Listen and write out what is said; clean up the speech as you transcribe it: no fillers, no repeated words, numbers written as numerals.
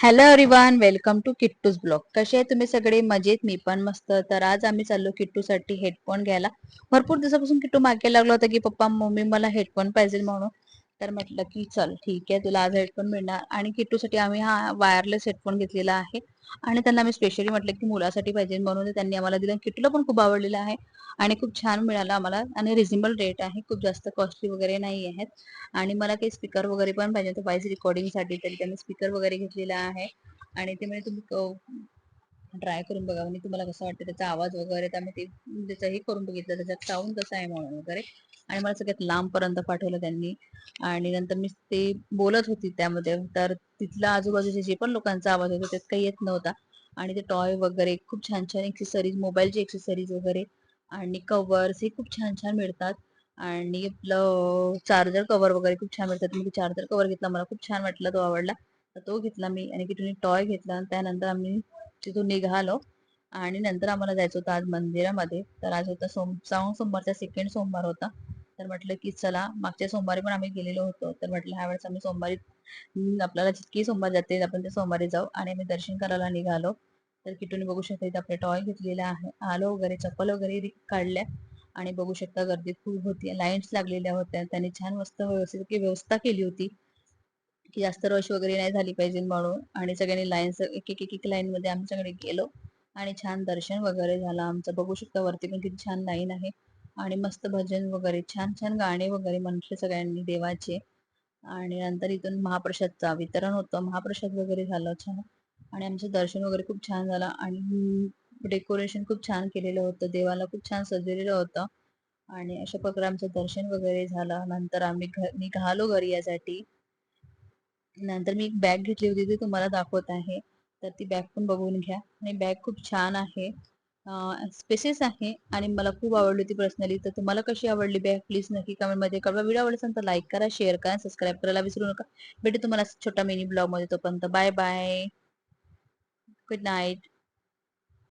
Hello everyone, welcome to Kittu's blog. कसे आहे तुम्ही सगळे? मजेत? मी पण मस्त. तर आज आम्ही चाललो किट्टूसाठी हेडफोन घ्यायला. भरपूर दिवसापासून किट्टू मागे लागला होता की पप्पा मम्मी मला हेडफोन पाहिजे म्हणून. तर म्हटलं की चल ठीक आहे, तुला आज हेडफोन मिळणार. आणि किट्टूसाठी आम्ही हा वायरलेस हेडफोन घेतलेला आहे. आणि त्यांना आम्ही स्पेशली म्हटलं की मुलासाठी पाहिजे म्हणून त्यांनी आम्हाला दिलं. किट्टूला पण खूप आवडलेला आहे आणि खूप छान मिळाला आम्हाला. आणि रिझनेबल रेट आहे, खूप जास्त कॉस्टली वगैरे नाही आहेत. आणि मला काही स्पीकर वगैरे पण पाहिजे होतं व्हॉइस रेकॉर्डिंगसाठी, तरी त्यांनी स्पीकर वगैरे घेतलेला आहे. आणि ते म्हणजे तुम्ही ट्राय करून बघा आणि तुम्हाला कसं वाटतं त्याचा आवाज वगैरे. त्यामुळे ते त्याचंही करून बघितलं, त्याचा साऊंड कसा आहे म्हणून वगैरे. आणि मला सगळ्यात लांबपर्यंत पाठवलं त्यांनी. आणि नंतर मी ते बोलत होती त्यामध्ये, तर तिथल्या आजूबाजूचे जे पण लोकांचा आवाज होता त्यात काही येत नव्हता. आणि ते टॉय वगैरे खूप छान छान एक्सेसरीज, मोबाईलची एक्सेसरीज वगैरे आणि कव्हर्स हे खूप छान छान मिळतात. आणि आपलं चार्जर कव्हर वगैरे खूप छान मिळतात. मी चार्जर कव्हर घेतला, मला खूप छान वाटला, तो आवडला. तर तो घेतला मी. आणि किटूने टॉय घेतला. आणि त्यानंतर आम्ही तिथून निघालो. आणि नंतर आम्हाला जायचं होतं आज मंदिरामध्ये. तर आज होता सोमवारचा सेकंड सोमवार होता. तर म्हटलं की चला, मागच्या सोमवारी पण आम्ही गेलेलो होतो, तर म्हटलं ह्या वेळेस आम्ही सोमवारी आपल्याला जितकी सोमवार जाते आपण ते सोमवारी जाऊ. आणि आम्ही दर्शन करायला निघालो. तर किटूने बघू शकता इथे आपले टॉय घेतलेले आहे. आलो वगैरे, चप्पल वगैरे काढल्या. आणि बघू शकता गर्दी खूप होती, लाईन्स लागलेल्या होत्या. त्यांनी छान मस्त व्यवस्थित व्यवस्था केली होती की जास्त रश वगैरे नाही झाली पाहिजे म्हणून. आणि सगळ्यांनी लाईन्स एक एक एक एक लाईन मध्ये आम्ही सगळे गेलो. आणि छान दर्शन वगैरे झालं आमचं. बघू शकता वरती पण किती छान लाईन आहे. आणि मस्त भजन वगैरे, छान छान गाणे वगैरे म्हटले सगळ्यांनी देवाचे. आणि नंतर इथून महाप्रसादचं वितरण होतं, महाप्रसाद वगैरे झालं छान. आणि आमचं दर्शन वगैरे खूप छान झालं. आणि डेकोरेशन खूप छान केलेलं होतं, देवाला खूप छान सजलेलं होतं. आणि अशा प्रकारे आमचं दर्शन वगैरे झालं. नंतर आम्ही निघालो घरी यासाठी. नंतर मी एक बॅग घेतली होती, ती तुम्हाला दाखवत आहे. तर ती बॅग पण बघून घ्या. आणि बॅग खूप छान आहे, स्पेसेस आहे. आणि मला खूप आवडली होती पर्सनली. तर तुम्हाला कशी आवडली बॅग प्लीज नक्की कमेंट मध्ये कळवा. व्हिडिओ आवडला तर लाईक करा, शेअर करा, सबस्क्राईब करायला विसरू नका. भेटू तुम्हाला छोटा मिनी ब्लॉग मध्ये. तोपर्यंत बाय बाय, गुड नाईट.